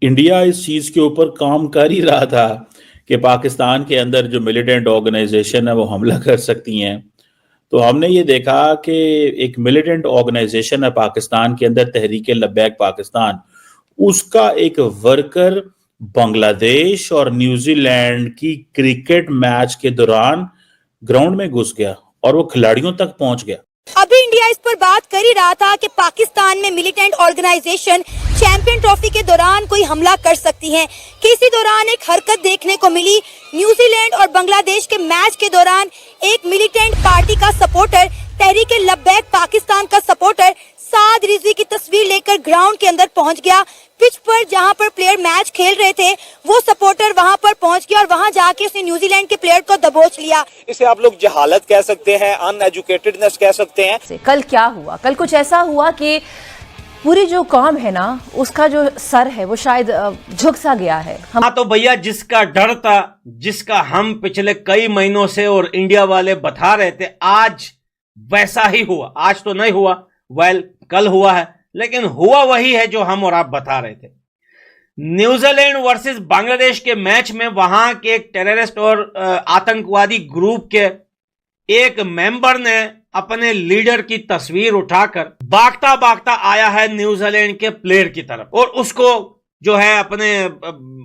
India इस चीज के ऊपर काम कर ही रहा था कि पाकिस्तान के अंदर जो मिलिटेंट ऑर्गेनाइजेशन है वो हमला कर सकती हैं। तो हमने ये देखा कि एक मिलिटेंट ऑर्गेनाइजेशन है पाकिस्तान के अंदर, तहरीक लब्बैक पाकिस्तान, उसका एक वर्कर बांग्लादेश और न्यूजीलैंड की क्रिकेट मैच के दौरान ग्राउंड में घुस गया और वो खिलाड़ियों तक पहुंच गया। अभी इंडिया इस पर बात कर ही रहा था कि पाकिस्तान में मिलिटेंट ऑर्गेनाइजेशन चैंपियन ट्रॉफी के दौरान कोई हमला कर सकती है कि इसी दौरान एक हरकत देखने को मिली। न्यूजीलैंड और बांग्लादेश के मैच के दौरान एक मिलिटेंट पार्टी का सपोर्टर, तहरीक लब्बैक पाकिस्तान का सपोर्टर साद रिजवी की तस्वीर लेकर ग्राउंड के अंदर पहुंच गया। पिच पर जहां पर प्लेयर मैच खेल रहे थे वो सपोर्टर वहां पर पहुंच गया और वहां जाके उसने न्यूजीलैंड के प्लेयर को दबोच लिया। इसे आप लोग जहालत कह सकते हैं, अनएजुकेटेडनेस कह सकते हैं। कल क्या हुआ? कल कुछ ऐसा हुआ कि पूरी जो कौम है ना, उसका जो सर है वो शायद झुक सा गया है। हाँ तो भैया, जिसका डर था, जिसका हम पिछले कई महीनों से और इंडिया वाले बता रहे थे, आज वैसा ही हुआ। आज तो नहीं हुआ, कल हुआ है, लेकिन हुआ वही है जो हम और आप बता रहे थे। न्यूजीलैंड वर्सेस बांग्लादेश के मैच में वहां के एक टेररिस्ट और आतंकवादी ग्रुप के एक मेंबर ने अपने लीडर की तस्वीर उठाकर भागता भागता आया है न्यूजीलैंड के प्लेयर की तरफ और उसको जो है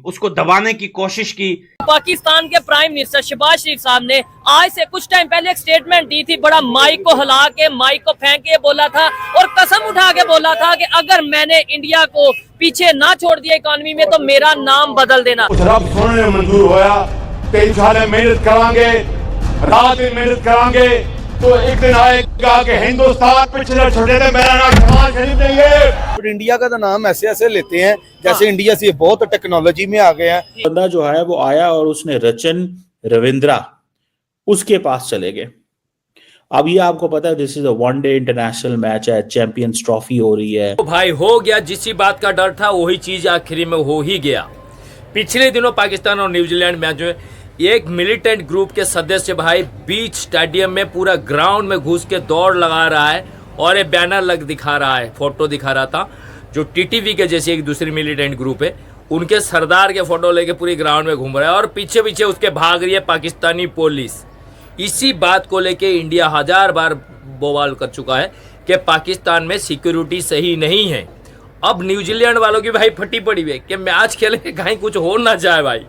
उसको दबाने की कोशिश की। पाकिस्तान के प्राइम मिनिस्टर शहबाज शरीफ साहब ने आज से कुछ टाइम पहले एक स्टेटमेंट दी थी। बड़ा माइक को हिला के, माइक को फेंक के बोला था और कसम उठा के बोला था कि अगर मैंने इंडिया को पीछे ना छोड़ दिया इकोनॉमी में तो मेरा नाम बदल देना। रब सुनने मंजूर होया, 23 साल मेहनत करांगे, रात दिन मेहनत करांगे, तो एक दिन आएगा कि हिंदुस्तान पिछले छोटे थे, मेरा नाम शहबाज शरीफ नहीं है। और इंडिया का तो नाम ऐसे ऐसे लेते हैं जैसे इंडिया से बहुत टेक्नोलॉजी में आ गए हैं। बंदा जो है वो आया और उसने रचन रविंद्रा उसके पास चले गए। अब ये आपको पता है this is a one day international match है, चैंपियंस ट्रॉफी हो रही है। तो भाई हो गया, जिस बात का डर था वही चीज आखिरी में हो ही गया। पिछले दिनों पाकिस्तान और न्यूजीलैंड मैच में एक मिलिटेंट ग्रुप के सदस्य भाई बीच स्टेडियम में पूरा ग्राउंड में घुस के दौड़ लगा रहा है और एक बैनर दिखा रहा है, फोटो दिखा रहा था, जो टीटीवी के जैसे एक दूसरी मिलिटेंट ग्रुप है, उनके सरदार के फोटो लेके पूरी ग्राउंड में घूम रहा है और पीछे पीछे उसके भाग रही है पाकिस्तानी पुलिस। इसी बात को लेके इंडिया 1000 बार बवाल कर चुका है कि पाकिस्तान में सिक्योरिटी सही नहीं है। अब न्यूजीलैंड वालों की भाई फटी पड़ी है कि मैच खेले कहीं कुछ हो ना जाए भाई।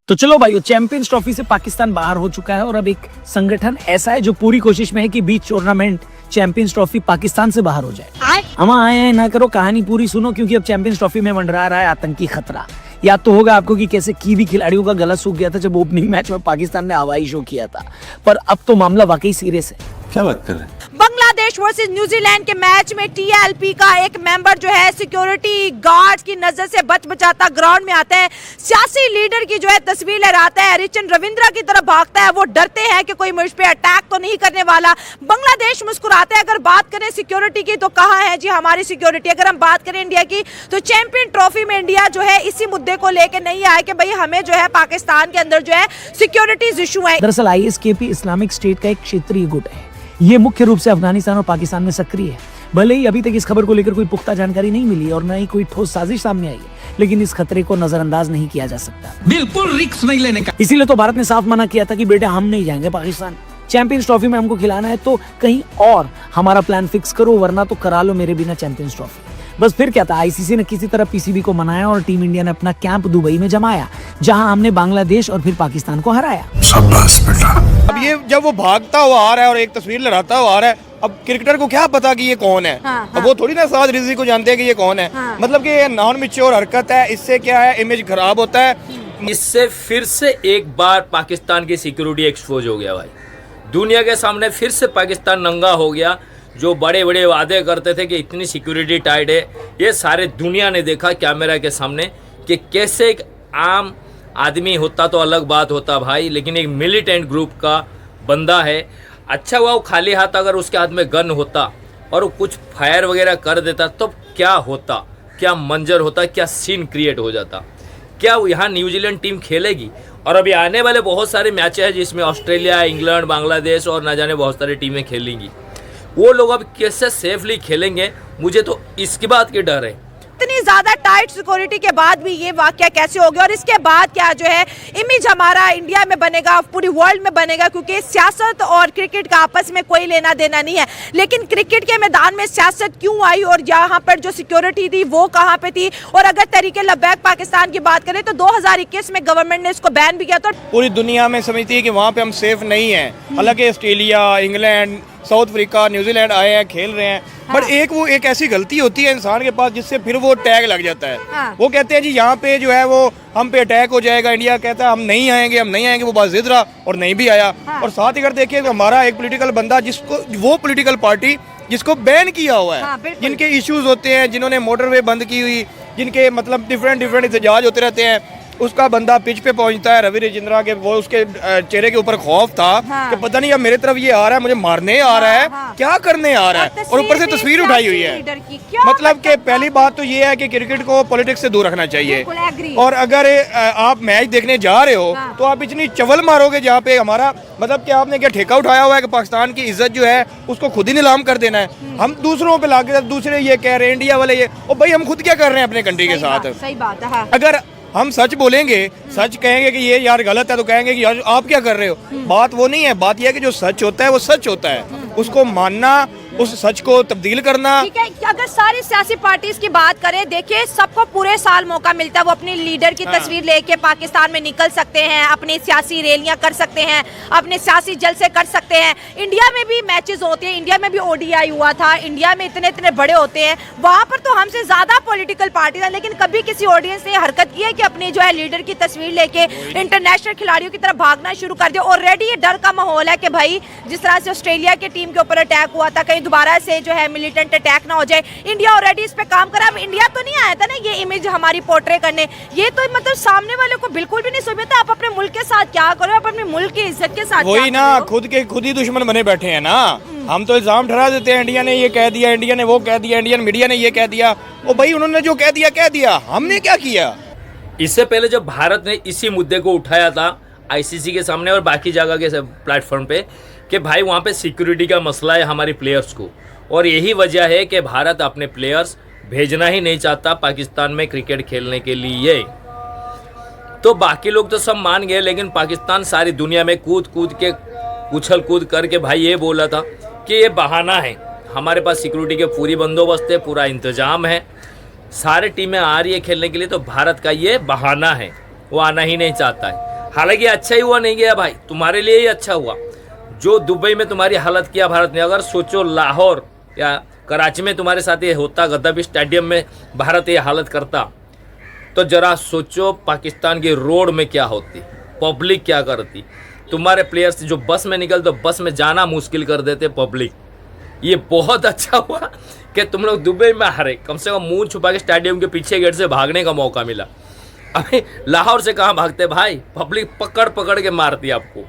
तो चलो भाई, चैंपियंस ट्रॉफी से पाकिस्तान बाहर हो चुका है और अब एक संगठन ऐसा है जो पूरी कोशिश में है कि बीच टूर्नामेंट चैंपियंस ट्रॉफी पाकिस्तान से बाहर हो जाए। हम आए हैं, ना करो कहानी पूरी सुनो, क्योंकि अब चैंपियंस ट्रॉफी में मंडरा रहा है आतंकी खतरा। याद तो होगा आपको कि कैसे कीवी खिलाड़ियों का गला सूख गया था जब ओपनिंग मैच में पाकिस्तान ने हवाई शो किया था, पर अब तो मामला वाकई सीरियस है। क्या बात कर रहे हैं? बांग्लादेश वर्सेस न्यूजीलैंड के मैच में टीएलपी का एक मेंबर जो है सिक्योरिटी गार्ड्स की नजर से बचाता ग्राउंड में आता है, सियासी लीडर की जो है तस्वीर लहराता है, रचन रविंद्रा की तरफ भागता है। वो डरते हैं कि कोई मुझ पे अटैक तो नहीं करने वाला। बांग्लादेश मुस्कुराते हैं। अगर बात करें सिक्योरिटी की तो कहाँ है जी हमारी सिक्योरिटी? अगर हम बात करें इंडिया की तो चैंपियन ट्रॉफी में इंडिया जो है इसी मुद्दे को लेकर नहीं आया कि भाई हमें जो है पाकिस्तान के अंदर जो है सिक्योरिटीज इशू है। दरअसल आईएसकेपी इस्लामिक स्टेट का एक क्षेत्रीय गुट है। ये मुख्य रूप से अफगानिस्तान और पाकिस्तान में सक्रिय है। भले ही अभी तक इस खबर को लेकर कोई पुख्ता जानकारी नहीं मिली और न ही कोई ठोस साजिश सामने आई है, लेकिन इस खतरे को नजरअंदाज नहीं किया जा सकता। बिल्कुल रिस्क नहीं लेने का। इसीलिए तो भारत ने साफ मना किया था कि बेटे हम नहीं जाएंगे पाकिस्तान। चैंपियंस ट्रॉफी में हमको खिलाना है तो कहीं और हमारा प्लान फिक्स करो, वरना तो करा लो मेरे बिना चैंपियंस ट्रॉफी। बस फिर क्या था, आईसीसी ने किसी तरह पीसीबी को मनाया और टीम इंडिया ने अपना कैंप दुबई में जमाया, जहां हमने बांग्लादेश और फिर पाकिस्तान को हराया। शाबाश बेटा। अब ये जब वो भागता हुआ आ रहा है और एक तस्वीर लहराता हुआ आ रहा है, अब क्रिकेटर को क्या पता कि ये कौन है? अब वो थोड़ी ना साद रिजवी को जानते हैं कि ये कौन है। मतलब कि ये नॉन मैच्योर हरकत है, इससे क्या है इमेज खराब होता है। इससे फिर से एक बार पाकिस्तान की सिक्योरिटी एक्सपोज हो गया भाई। दुनिया के सामने फिर से पाकिस्तान नंगा हो गया। जो बड़े बड़े वादे करते थे कि इतनी सिक्योरिटी टाइट है, ये सारे दुनिया ने देखा कैमरा के सामने कि कैसे एक आम आदमी होता तो अलग बात होता भाई, लेकिन एक मिलिटेंट ग्रुप का बंदा है। अच्छा हुआ वो खाली हाथ अगर उसके हाथ में गन होता और वो कुछ फायर वगैरह कर देता तो क्या होता, क्या मंजर होता, क्या सीन क्रिएट हो जाता। क्या यहाँ न्यूजीलैंड टीम खेलेगी? और अभी आने वाले बहुत सारे मैच हैं जिसमें ऑस्ट्रेलिया, इंग्लैंड, बांग्लादेश और ना जाने बहुत सारी टीमें खेलेंगी। वो लोग अब कैसे सेफली खेलेंगे, मुझे तो इसकी बात की डर है। इतनी ज्यादा टाइट सिक्योरिटी के बाद भी ये वाकया कैसे हो गया और इसके बाद क्या जो है इमेज हमारा इंडिया में बनेगा, पूरी वर्ल्ड में बनेगा, क्योंकि सियासत और क्रिकेट का आपस में कोई लेना देना नहीं है। लेकिन क्रिकेट के मैदान में सियासत क्यों आई और यहाँ पर जो सिक्योरिटी थी वो कहाँ पे थी? और अगर तरीके लबैक पाकिस्तान की बात करें तो 2021 में गवर्नमेंट ने इसको बैन भी किया था। पूरी दुनिया में समझती है कि वहाँ पे हम सेफ नहीं हैं, हालांकि Australia, England, south Africa, New Zealand आए हैं, खेल रहे हैं, बट एक ऐसी गलती होती है इंसान के पास जिससे फिर वो टैग लग जाता है। वो कहते हैं जी यहाँ पे जो है वो हम पे अटैक हो जाएगा, इंडिया कहता है हम नहीं आएंगे, वो बात जिद रहा और नहीं भी आया। और साथ ही अगर देखिए तो हमारा एक पॉलिटिकल बंदा जिसको वो पॉलिटिकल पार्टी जिसको बैन किया हुआ है, जिनके इश्यूज होते हैं, जिन्होंने मोटरवे बंद की हुई, जिनके मतलब डिफरेंट एहतजाज होते रहते हैं, उसका बंदा पिच पे पहुंचता है। रवि राजेंद्रा के वो उसके चेहरे के ऊपर खौफ था कि पता नहीं अब मेरे तरफ ये आ रहा है, मुझे मारने आ रहा है, क्या करने आ रहा है, और ऊपर से तस्वीर उठाई हुई है। मतलब कि पहली बात तो ये है कि क्रिकेट को पॉलिटिक्स से दूर रखना चाहिए। और अगर आप मैच देखने जा रहे हो तो आप इतनी चवल मारोगे जहाँ पे हमारा मतलब कि आपने क्या ठेका उठाया हुआ है कि पाकिस्तान की इज्जत जो है उसको खुद ही नीलाम कर देना है। हम दूसरों पे लाके दूसरे ये कह रहे हैं, इंडिया वाले ये, और भाई हम खुद क्या कर रहे हैं अपने कंट्री के साथ? सही बात है। अगर हम सच बोलेंगे, सच कहेंगे कि ये यार गलत है, तो कहेंगे कि यार आप क्या कर रहे हो। बात वो नहीं है, बात यह है कि जो सच होता है वो सच होता है, उसको मानना, उस सच को तब्दील करना। ठीक है, अगर सारी सियासी पार्टीज की बात करें, देखिए सबको पूरे साल मौका मिलता है, वो अपनी लीडर की तस्वीर लेके पाकिस्तान में निकल सकते हैं, अपनी सियासी रैलियां कर सकते हैं, अपने सियासी जलसे कर सकते हैं। इंडिया में भी मैचेस होते हैं, इंडिया में भी ODI हुआ था, इंडिया में इतने बड़े होते हैं, वहाँ पर तो हमसे ज्यादा पॉलिटिकल पार्टी है, लेकिन कभी किसी ऑडियंस ने हरकत की है कि अपनी जो है लीडर की तस्वीर लेके इंटरनेशनल खिलाड़ियों की तरफ भागना शुरू कर दिया। ऑलरेडी ये डर का माहौल है कि भाई जिस तरह से ऑस्ट्रेलिया की टीम के ऊपर अटैक हुआ था, कहीं दोबारा से जो है मिलिटेंट अटैक ना हो जाए। इंडिया ऑलरेडी इस पे काम कर रहा है। अब इंडिया तो नहीं आया था ना ये इमेज हमारी पोर्ट्रे करने, ये तो मतलब सामने वाले को बिल्कुल भी नहीं समझता आप अपने मुल्क के साथ क्या करो, आप अपने मुल्क की इज्जत के साथ वही ना, खुद ही दुश्मन बने बैठे हैं ना। हम तो इल्जाम ठहरा देते हैं, इंडिया ने ये कह दिया, इंडिया ने वो कह दिया, इंडियन मीडिया ने ये कह दिया। ओ भाई उन्होंने जो कह दिया, हमने क्या किया? इससे पहले जब भारत ने इसी मुद्दे को उठाया था ICC के सामने और बाकी जगह के प्लेटफॉर्म पे कि भाई वहाँ पे सिक्योरिटी का मसला है हमारी प्लेयर्स को, और यही वजह है कि भारत अपने प्लेयर्स भेजना ही नहीं चाहता पाकिस्तान में क्रिकेट खेलने के लिए। तो बाकी लोग तो सब मान गए, लेकिन पाकिस्तान सारी दुनिया में कूद के उछल कूद करके भाई ये बोला था कि ये बहाना है, हमारे पास सिक्योरिटी के पूरी बंदोबस्त है, पूरा इंतजाम है, सारे टीमें आ रही है खेलने के लिए, तो भारत का ये बहाना है, वो आना ही नहीं चाहता है। हालांकि अच्छा ही हुआ नहीं गया भाई, तुम्हारे लिए ही अच्छा हुआ जो दुबई में तुम्हारी हालत किया भारत ने। अगर सोचो लाहौर या कराची में तुम्हारे साथ ये होता, गद्दाफी स्टेडियम में भारत ये हालत करता, तो जरा सोचो पाकिस्तान के रोड में क्या होती, पब्लिक क्या करती। तुम्हारे प्लेयर्स जो बस में निकलते तो बस में जाना मुश्किल कर देते पब्लिक। ये बहुत अच्छा हुआ कि तुम लोग दुबई में हारे, कम से कम मुंह छुपा के स्टेडियम के पीछे गेट से भागने का मौका मिला। अभी लाहौर से कहाँ भागते भाई, पब्लिक पकड़ के मारती आपको,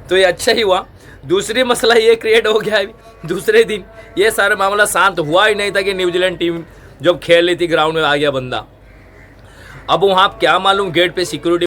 तो ये अच्छा ही हुआ। दूसरी मसला ये क्रिएट हो गया है, दूसरे दिन ये सारा मामला शांत हुआ ही नहीं था कि न्यूजीलैंड टीम जब खेल रही थी ग्राउंड में आ गया बंदा। अब वहाँ क्या मालूम गेट पे सिक्योरिटी